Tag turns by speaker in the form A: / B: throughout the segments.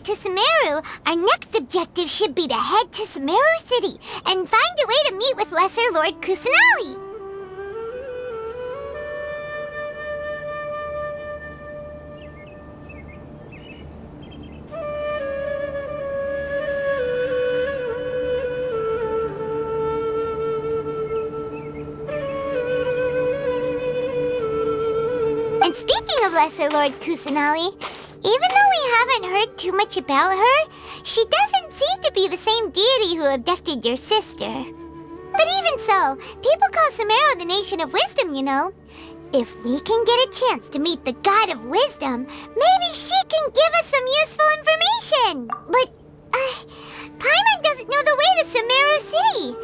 A: To Sumeru, our next objective should be to head to Sumeru City and find a way to meet with Lesser Lord Kusanali. And speaking of Lesser Lord Kusanali, even though we haven't heard too much about her, she doesn't seem to be the same deity who abducted your sister. But even so, people call Sumeru the Nation of Wisdom, you know. If we can get a chance to meet the God of Wisdom, maybe she can give us some useful information. But, Paimon doesn't know the way to Sumeru City.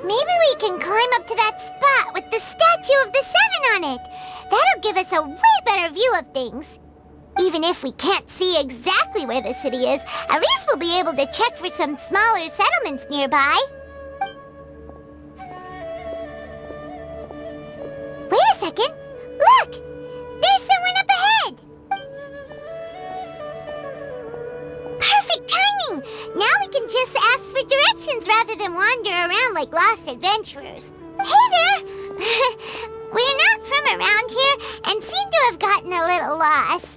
A: Maybe we can climb up to that spot with the statue of the Seven on it. That'll give us a way better view of things. Even if we can't see exactly where the city is, at least we'll be able to check for some smaller settlements nearby. Wait a second! Look! There's someone up ahead! Perfect timing! Now we can just ask for directions rather than wander around like lost adventurers. Hey there! We're not from around here and seem to have gotten a little lost.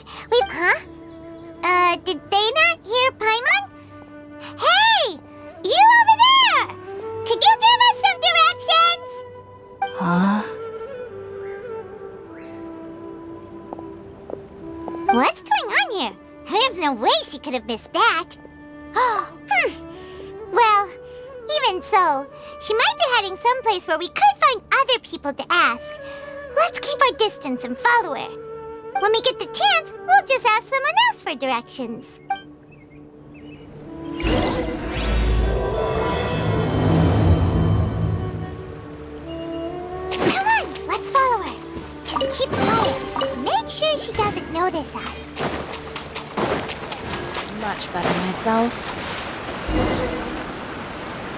A: Did they not hear Paimon? Hey! You over there! Could you give us some directions?
B: Huh?
A: What's going on here? There's no way she could have missed that. Oh, Well, even so, she might be heading someplace where we could find other people to ask. Let's keep our distance and follow her. When we get the chance, we'll just ask someone else for directions. Come on, let's follow her. Just keep quiet. Make sure she doesn't notice us.
B: Much better myself.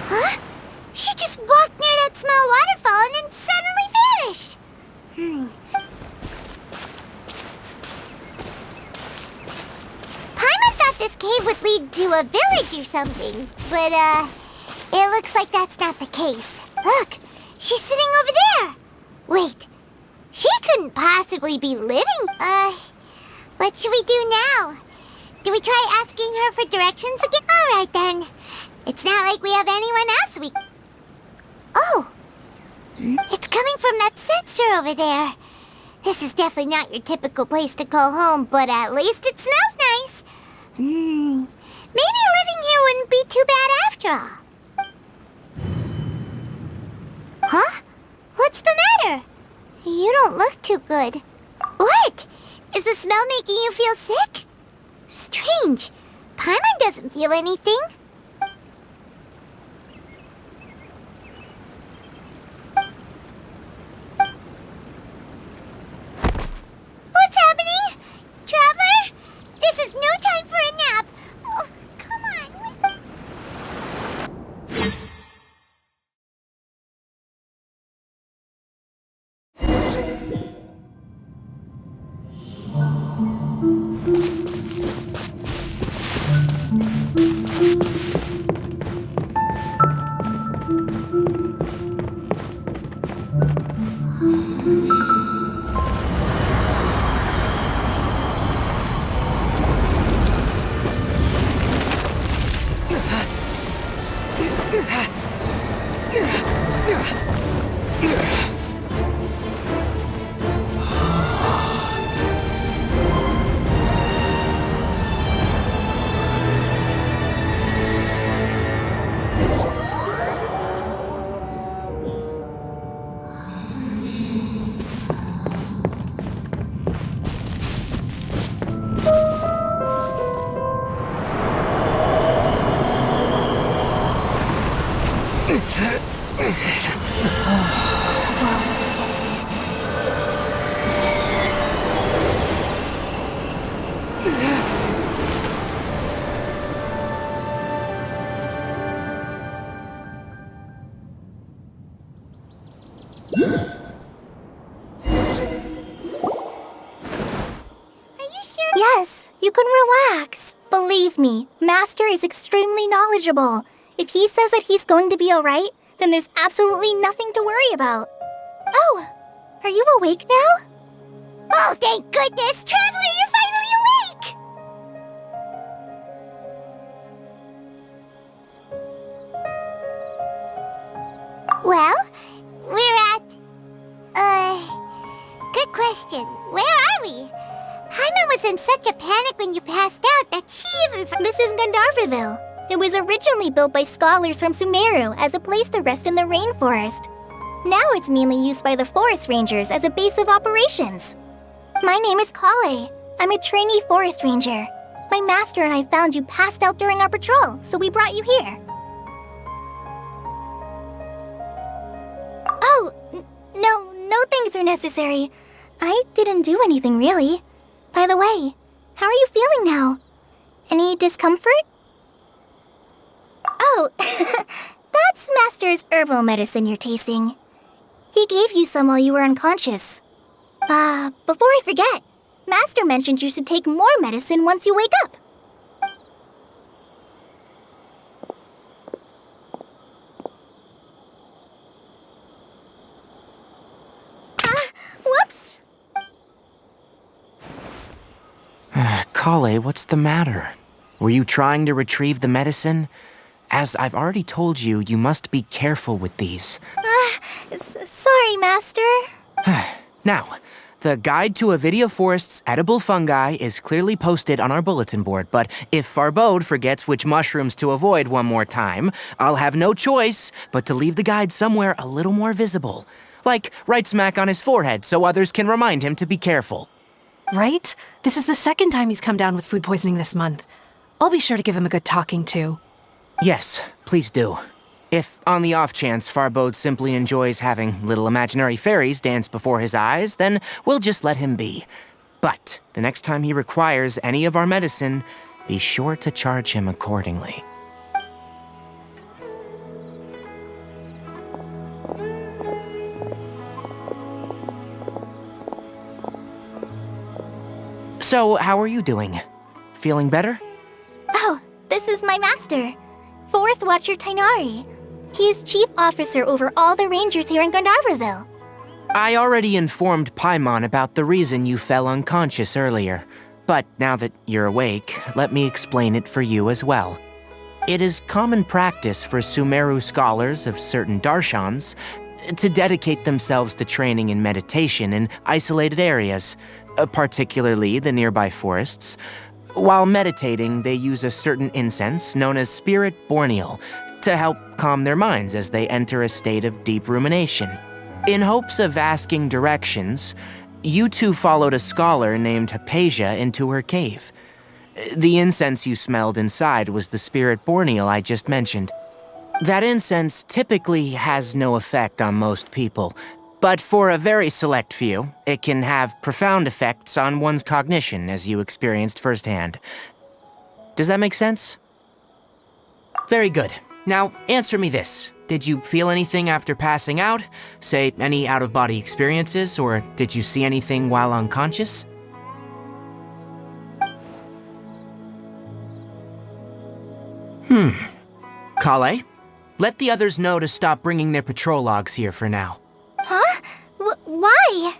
A: Huh? She just walked near that small waterfall and then suddenly vanished. Paimon thought this cave would lead to a village or something, but, it looks like that's not the case. Look, she's sitting over there. Wait, she couldn't possibly be living. What should we do now? Do we try asking her for directions again? All right, then. It's not like we have anyone else we... Oh! It's coming from that sensor over there. This is definitely not your typical place to call home, but at least it smells nice. Maybe living here wouldn't be too bad after all. Huh? What's the matter? You don't look too good. What? Is the smell making you feel sick? Strange. Paimon doesn't feel anything. What's happening? Traveler? This is no time for a nap. Oh, come on.
C: Yes, you can relax. Believe me, Master is extremely knowledgeable. If he says that he's going to be alright, then there's absolutely nothing to worry about. Oh, are you awake now?
A: Oh, thank goodness! Traveler, you're finally awake! Well, we're at... Good question. Where are we? Paimon was in such a panic when you passed out that she even...
C: This is Gandharvaville. It was originally built by scholars from Sumeru as a place to rest in the rainforest. Now it's mainly used by the forest rangers as a base of operations. My name is Kale. I'm a trainee forest ranger. My master and I found you passed out during our patrol, so we brought you here. Oh, no things are necessary. I didn't do anything really. By the way, how are you feeling now? Any discomfort? Oh, that's Master's herbal medicine you're tasting. He gave you some while you were unconscious. Before I forget, Master mentioned you should take more medicine once you wake up. Whoops!
D: Kale, what's the matter? Were you trying to retrieve the medicine? As I've already told you, you must be careful with these.
C: Sorry, Master.
D: Now, the Guide to Avidia Forest's Edible Fungi is clearly posted on our bulletin board, but if Farbode forgets which mushrooms to avoid one more time, I'll have no choice but to leave the guide somewhere a little more visible. Like right smack on his forehead so others can remind him to be careful.
B: Right? This is the second time he's come down with food poisoning this month. I'll be sure to give him a good talking to.
D: Yes, please do. If, on the off chance, Farbode simply enjoys having little imaginary fairies dance before his eyes, then we'll just let him be. But the next time he requires any of our medicine, be sure to charge him accordingly. So, how are you doing? Feeling better?
C: Oh, this is my master, Forest Watcher Tainari. He is chief officer over all the rangers here in Gandharvaville.
D: I already informed Paimon about the reason you fell unconscious earlier. But now that you're awake, let me explain it for you as well. It is common practice for Sumeru scholars of certain darshans to dedicate themselves to training in meditation in isolated areas, particularly the nearby forests. While meditating, they use a certain incense known as Spirit Borneal to help calm their minds as they enter a state of deep rumination. In hopes of asking directions, you two followed a scholar named Hypatia into her cave. The incense you smelled inside was the Spirit Borneal I just mentioned. That incense typically has no effect on most people, but for a very select few, it can have profound effects on one's cognition, as you experienced firsthand. Does that make sense? Very good. Now, answer me this. Did you feel anything after passing out? Say, any out-of-body experiences, or did you see anything while unconscious? Kale, let the others know to stop bringing their patrol logs here for now.
C: Huh? Why?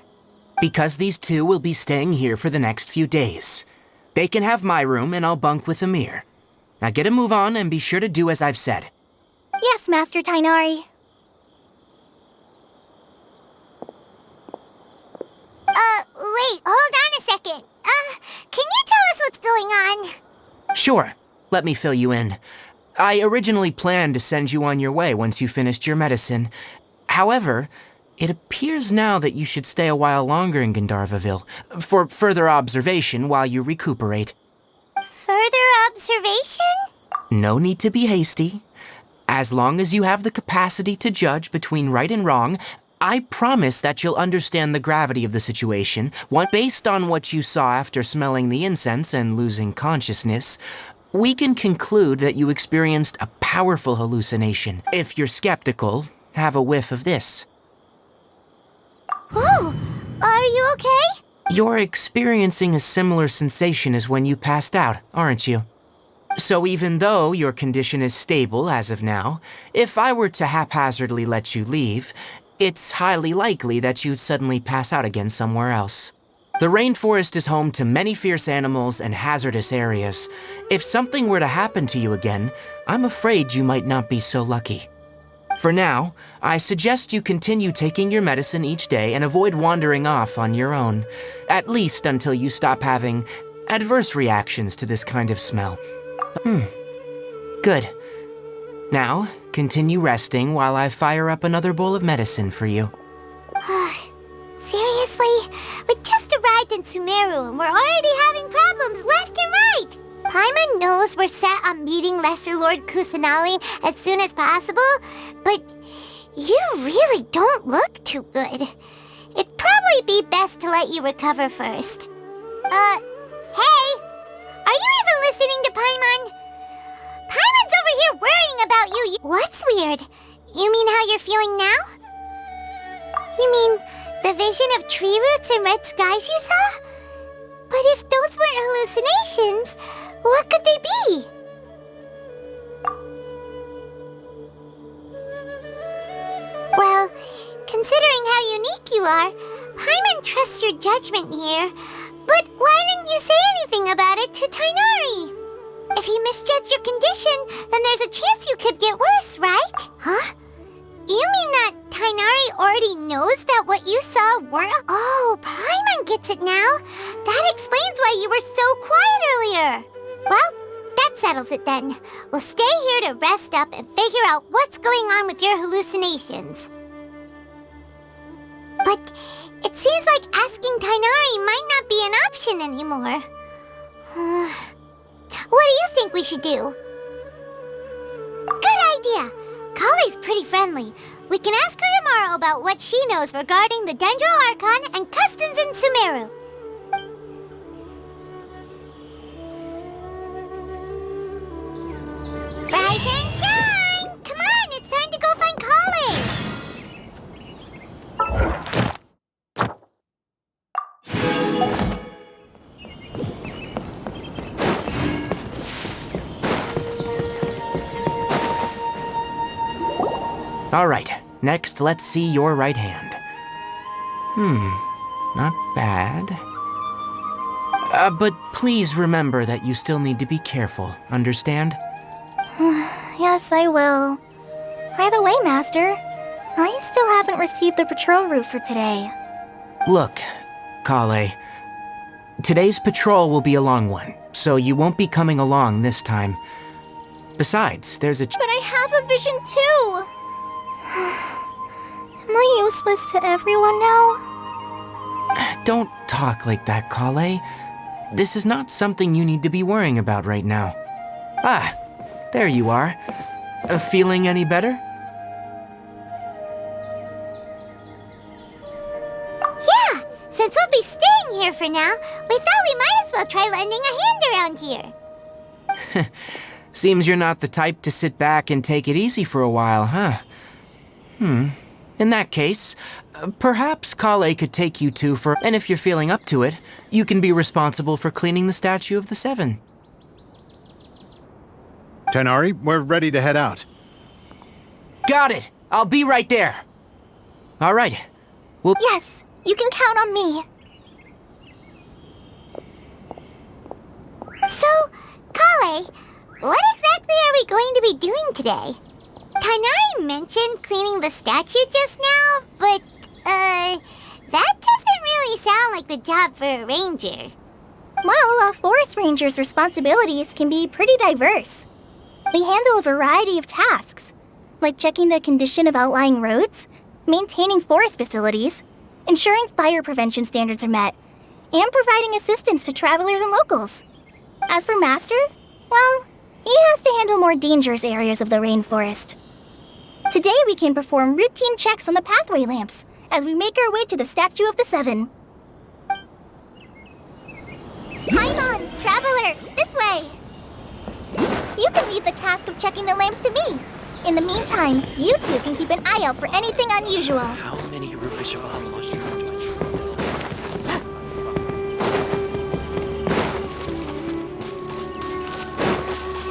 D: Because these two will be staying here for the next few days. They can have my room and I'll bunk with Amir. Now get a move on and be sure to do as I've said.
C: Yes, Master Tainari.
A: Wait, hold on a second. Can you tell us what's going on?
D: Sure, let me fill you in. I originally planned to send you on your way once you finished your medicine. However, it appears now that you should stay a while longer in Gandharvaville for further observation while you recuperate.
A: Further observation?
D: No need to be hasty. As long as you have the capacity to judge between right and wrong, I promise that you'll understand the gravity of the situation, based on what you saw after smelling the incense and losing consciousness. We can conclude that you experienced a powerful hallucination. If you're skeptical, have a whiff of this.
A: Oh, are you okay?
D: You're experiencing a similar sensation as when you passed out, aren't you? So even though your condition is stable as of now, if I were to haphazardly let you leave, it's highly likely that you'd suddenly pass out again somewhere else. The rainforest is home to many fierce animals and hazardous areas. If something were to happen to you again, I'm afraid you might not be so lucky. For now, I suggest you continue taking your medicine each day and avoid wandering off on your own, at least until you stop having adverse reactions to this kind of smell. Good. Now, continue resting while I fire up another bowl of medicine for you.
A: Seriously? We just arrived in Sumeru and we're already having problems left and right! Paimon knows we're set on meeting Lesser Lord Kusanali as soon as possible, but you really don't look too good. It'd probably be best to let you recover first. Hey! Are you even listening to Paimon? Paimon's over here worrying about you. What's weird? You mean how you're feeling now? You mean the vision of tree roots and red skies you saw? But if those weren't hallucinations, what could they be? Well, considering how unique you are, Paimon trusts your judgment here. But why didn't you say anything about it to Tainari? If he misjudged your condition, then there's a chance you could get worse, right? Huh? You mean that Tainari already knows that what you saw were... Oh, Paimon gets it now. That explains why you were so quiet earlier. Well, that settles it then. We'll stay here to rest up and figure out what's going on with your hallucinations. But it seems like asking Tainari might not be an option anymore. What do you think we should do? Good idea! Kale's pretty friendly. We can ask her tomorrow about what she knows regarding the Dendro Archon and customs in Sumeru. Rise and shine! Come on, it's time to go find Kale!
D: All right, next let's see your right hand. Not bad. But please remember that you still need to be careful, understand?
C: Yes, I will. By the way, Master, I still haven't received the patrol route for today.
D: Look, Kale, today's patrol will be a long one, so you won't be coming along this time. Besides, there's a...
C: But I have a vision too! Am I useless to everyone now?
D: Don't talk like that, Kale. This is not something you need to be worrying about right now. Ah, there you are. Feeling any better?
A: Yeah! Since we'll be staying here for now, we thought we might as well try lending a hand around here.
D: Seems you're not the type to sit back and take it easy for a while, huh? In that case, perhaps Kale could take you two for... And if you're feeling up to it, you can be responsible for cleaning the statue of the Seven.
E: Tighnari, we're ready to head out.
D: Got it! I'll be right there. All right. Well...
C: Yes, you can count on me.
A: So, Kale, what exactly are we going to be doing today? Tighnari mentioned cleaning the statue just now, but, that doesn't really sound like the job for a ranger.
C: Well, a forest ranger's responsibilities can be pretty diverse. They handle a variety of tasks, like checking the condition of outlying roads, maintaining forest facilities, ensuring fire prevention standards are met, and providing assistance to travelers and locals. As for Master, well, he has to handle more dangerous areas of the rainforest. Today we can perform routine checks on the pathway lamps as we make our way to the Statue of the Seven. Paimon, traveler, this way! You can leave the task of checking the lamps to me. In the meantime, you two can keep an eye out for anything unusual.
F: How many Rupeshaval mushrooms do I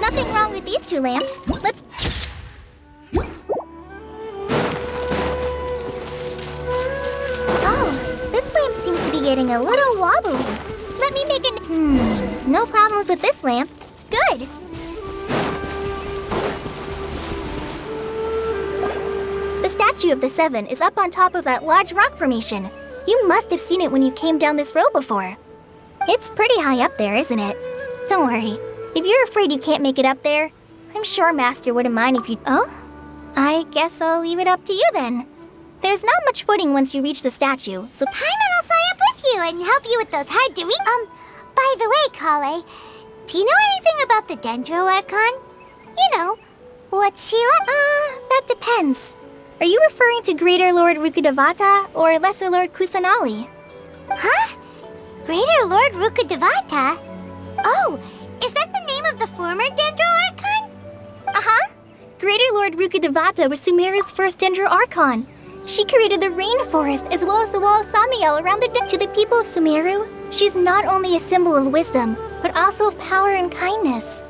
C: Nothing wrong with these two lamps. Let's... Oh, this lamp seems to be getting a little wobbly. Let me make an... no problems with this lamp. Good. The Statue of the Seven is up on top of that large rock formation. You must have seen it when you came down this road before. It's pretty high up there, isn't it? Don't worry. If you're afraid you can't make it up there, I'm sure Master wouldn't mind if you... Oh? I guess I'll leave it up to you then. There's not much footing once you reach the statue, so...
A: Paimon will fly up with you and help you with those hard to reach... by the way, Kale, do you know anything about the Dendro Archon? You know, what's she like?
C: That depends. Are you referring to Greater Lord Rukkhadevata or Lesser Lord Kusanali?
A: Huh? Greater Lord Rukkhadevata? Oh, is that the name of the former Dendro Archon?
C: Uh-huh. Greater Lord Rukkhadevata was Sumeru's first Dendro Archon. She created the rainforest as well as the wall of Samiel around to the people of Sumeru. She's not only a symbol of wisdom, but also of power and kindness.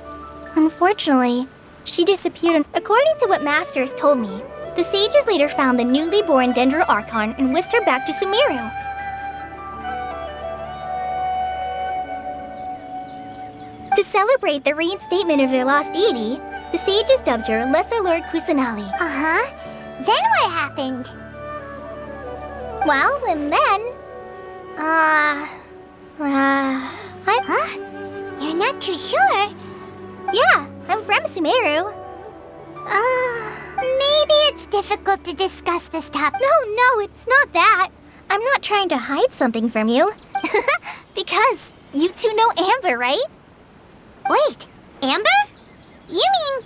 C: Unfortunately, she disappeared. According to what Master has told me, the sages later found the newly born Dendro Archon and whisked her back to Sumeru. To celebrate the reinstatement of their lost deity, the sages dubbed her Lesser Lord Kusanali.
A: Uh-huh. Then what happened?
C: Well, and then...
A: Huh? You're not too sure?
C: Yeah, I'm from Sumeru.
A: Maybe it's difficult to discuss this topic.
C: No, it's not that. I'm not trying to hide something from you. Because you two know Amber, right?
A: Wait, Amber? You mean...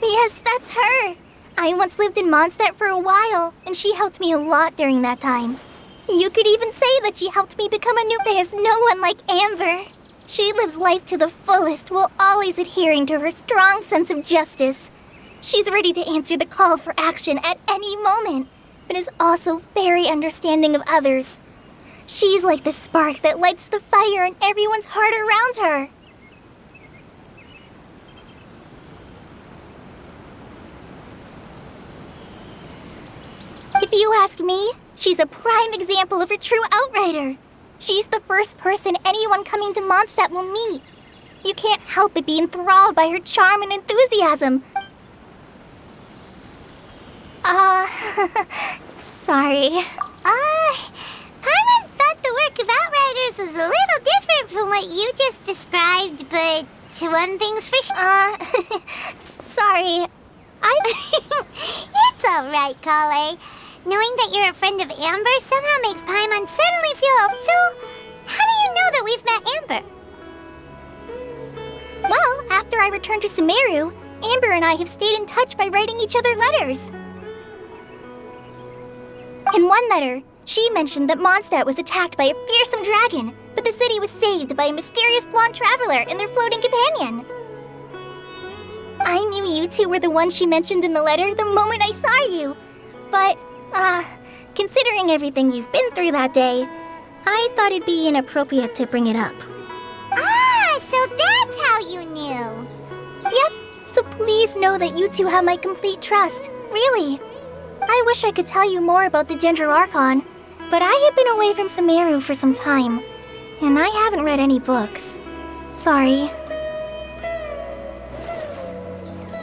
C: Yes, that's her. I once lived in Mondstadt for a while, and she helped me a lot during that time. You could even say that she helped me become a new... There's no one like Amber. She lives life to the fullest while always adhering to her strong sense of justice. She's ready to answer the call for action at any moment, but is also very understanding of others. She's like the spark that lights the fire in everyone's heart around her. If you ask me, she's a prime example of a true outrider. She's the first person anyone coming to Mondstadt will meet. You can't help but be enthralled by her charm and enthusiasm. Sorry.
A: Paimon thought the work of Outriders was a little different from what you just described, but one thing's for sure.
C: Sorry.
A: It's alright, Kale. Knowing that you're a friend of Amber somehow makes Paimon suddenly feel... So, how do you know that we've met Amber?
C: Well, after I returned to Sumeru, Amber and I have stayed in touch by writing each other letters. In one letter, she mentioned that Mondstadt was attacked by a fearsome dragon, but the city was saved by a mysterious blonde traveler and their floating companion. I knew you two were the ones she mentioned in the letter the moment I saw you. But, considering everything you've been through that day, I thought it'd be inappropriate to bring it up.
A: Ah, so that's how you knew.
C: Yep, so please know that you two have my complete trust, really. I wish I could tell you more about the Ginger Archon, but I have been away from Sumeru for some time, and I haven't read any books. Sorry.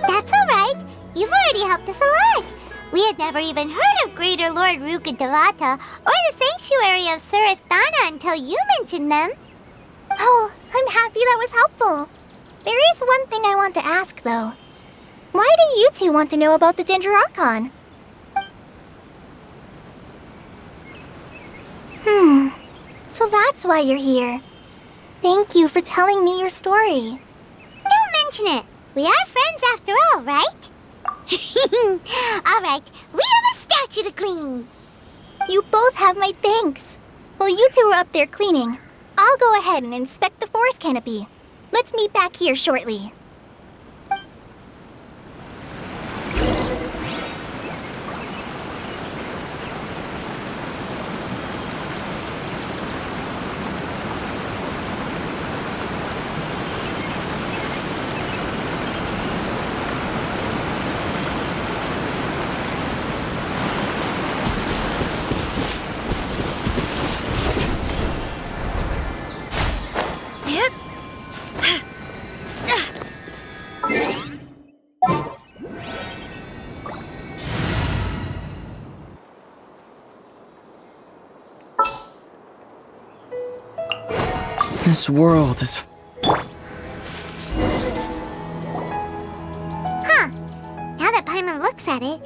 A: That's alright. You've already helped us a lot. We had never even heard of Greater Lord Rukadevata or the Sanctuary of Surasthana until you mentioned them.
C: Oh, I'm happy that was helpful. There is one thing I want to ask, though. Why do you two want to know about the Ginger Archon? So that's why you're here. Thank you for telling me your story.
A: Don't mention it. We are friends after all, right? Alright, we have a statue to clean.
C: You both have my thanks. While you two are up there cleaning, I'll go ahead and inspect the forest canopy. Let's meet back here shortly.
F: This world is...
A: Huh. Now that Paimon looks at it,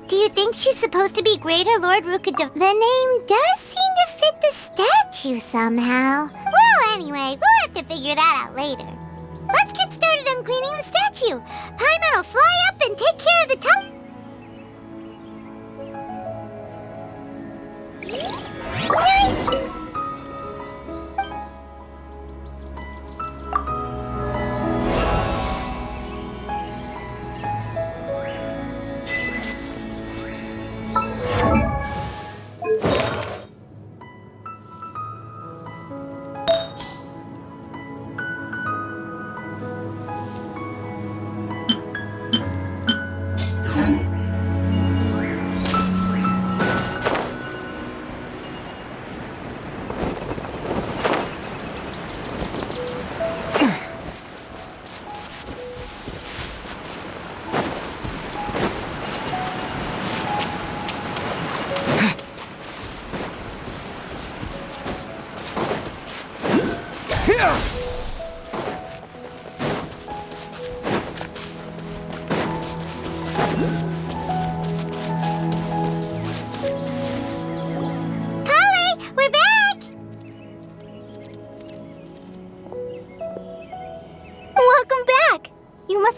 A: do you think she's supposed to be Greater Lord Rukadev? The name does seem to fit the statue somehow. Well, anyway, we'll have to figure that out later. Let's get started on cleaning the statue. Paimon will fly up and take care of the top. Nice!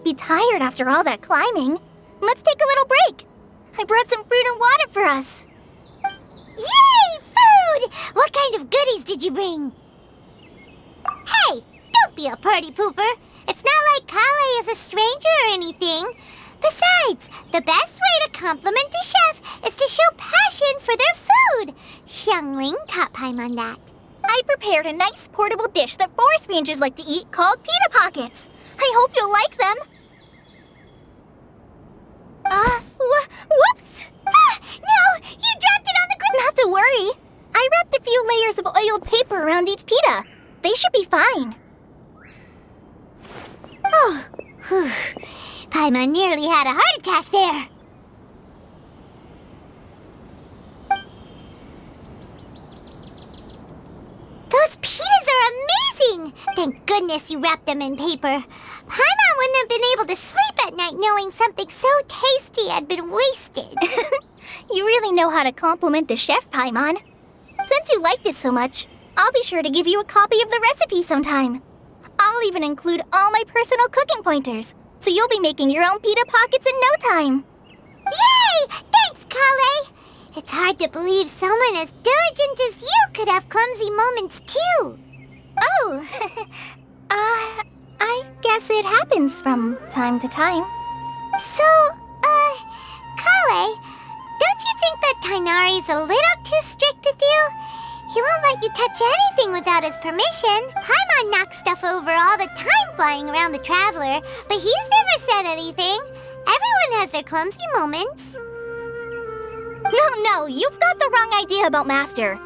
C: Be tired after all that climbing. Let's take a little break. I brought some fruit and water for us.
A: Yay, food! What kind of goodies did you bring? Hey, don't be a party pooper. It's not like Kale is a stranger or anything. Besides, the best way to compliment a chef is to show passion for their food. Xiangling taught Paimon that.
C: I prepared a nice portable dish that forest rangers like to eat called pita pockets. I hope you'll like them. Whoops!
A: No! You dropped it on the ground!
C: Not to worry. I wrapped a few layers of oiled paper around each pita. They should be fine.
A: Oh, whew. Paimon nearly had a heart attack there. Those pitas are amazing! Thank goodness you wrapped them in paper. Paimon wouldn't have been able to sleep at night knowing something so tasty had been wasted.
C: You really know how to compliment the chef, Paimon. Since you liked it so much, I'll be sure to give you a copy of the recipe sometime. I'll even include all my personal cooking pointers, so you'll be making your own pita pockets in no time.
A: Yay! Thanks, Kale! It's hard to believe someone as diligent as you could have clumsy moments too.
C: Oh, I guess it happens from time to time.
A: So, Kale, don't you think that Tainari's a little too strict with you? He won't let you touch anything without his permission. Paimon knocks stuff over all the time flying around the Traveler, but he's never said anything. Everyone has their clumsy moments.
C: No, you've got the wrong idea about Master.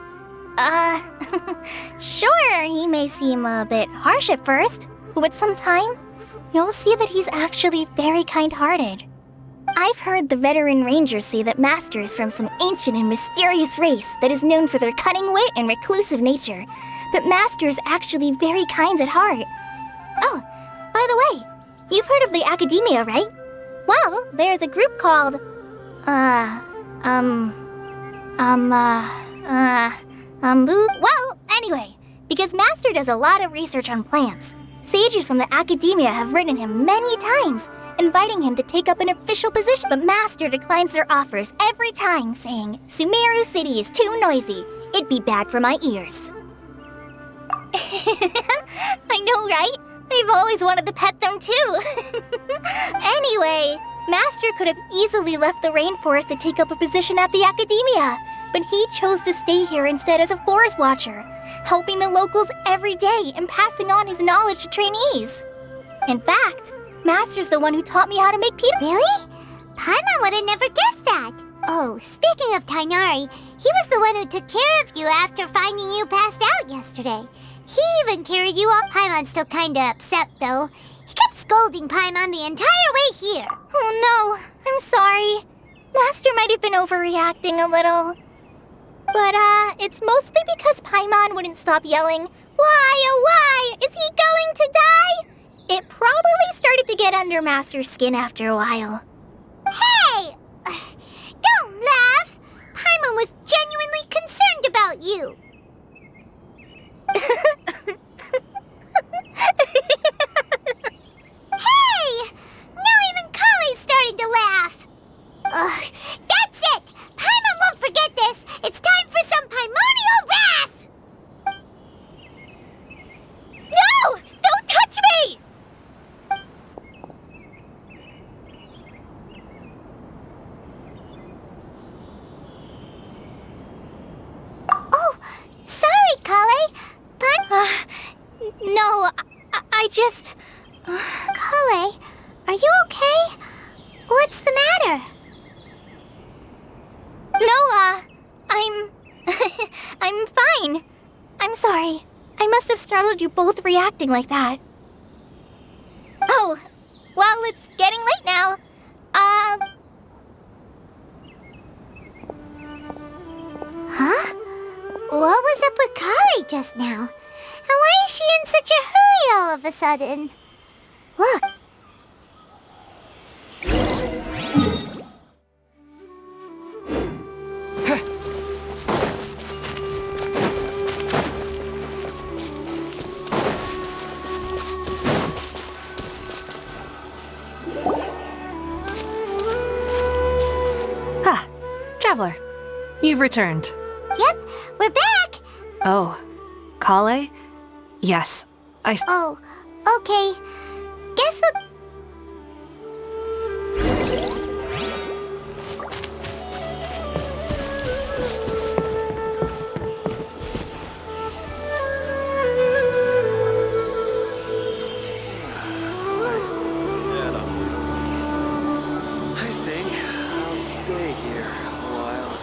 C: Sure, he may seem a bit harsh at first, but with some time, you'll see that he's actually very kind-hearted. I've heard the veteran rangers say that Master is from some ancient and mysterious race that is known for their cunning wit and reclusive nature, but Master is actually very kind at heart. Oh, by the way, you've heard of the Academia, right? Well, there's a group called, well, anyway, because Master does a lot of research on plants, sages from the Academia have written him many times, inviting him to take up an official position, but Master declines their offers every time, saying, Sumeru City is too noisy. It'd be bad for my ears. I know, right? I've always wanted to pet them too. Anyway, Master could have easily left the rainforest to take up a position at the Academia, but he chose to stay here instead as a forest watcher, helping the locals every day and passing on his knowledge to trainees. In fact, Master's the one who taught me how to make pita.
A: Really? Paimon would have never guessed that. Oh, speaking of Tainari, he was the one who took care of you after finding you passed out yesterday. He even carried you all. Paimon's still kinda upset, though. He kept scolding Paimon the entire way here.
C: Oh no, I'm sorry. Master might have been overreacting a little. But, it's mostly because Paimon wouldn't stop yelling, Why, oh why, is he going to die? It probably started to get under Master's skin after a while.
A: Hey! Don't laugh! Paimon was genuinely concerned about you. Hey! Now even Kale's starting to laugh. Ugh, that's it! Paimon won't forget this! It's time for some Paimonial wrath!
C: No! Don't touch me!
A: Oh, sorry, Kale.
C: No, I just...
A: Kale, are you okay? What's the matter?
C: No, I'm... I'm fine. I'm sorry. I must have startled you both reacting like that. Oh, well, it's getting late now.
A: Huh? What was up with Kale just now? And why is she in such a hurry all of a sudden? Look.
B: Ah, Traveler, you've returned.
A: Yep, we're back.
B: Oh, Kale? Yes,
A: Oh, okay. Guess what?
F: Dad, I think I'll stay here a while.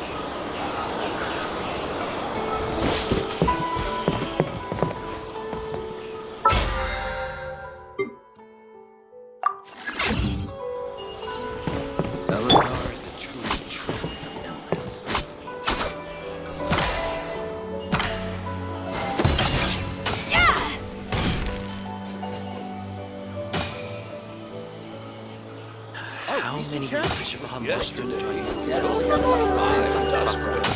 F: Eleanor is a truly troublesome illness. How many Bishop mushrooms do I need to sell? 5 desperate.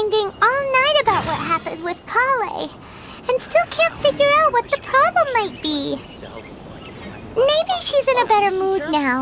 A: minding all night about what happened with Kale, and still can't figure out what the problem might be. Maybe she's in a better mood now.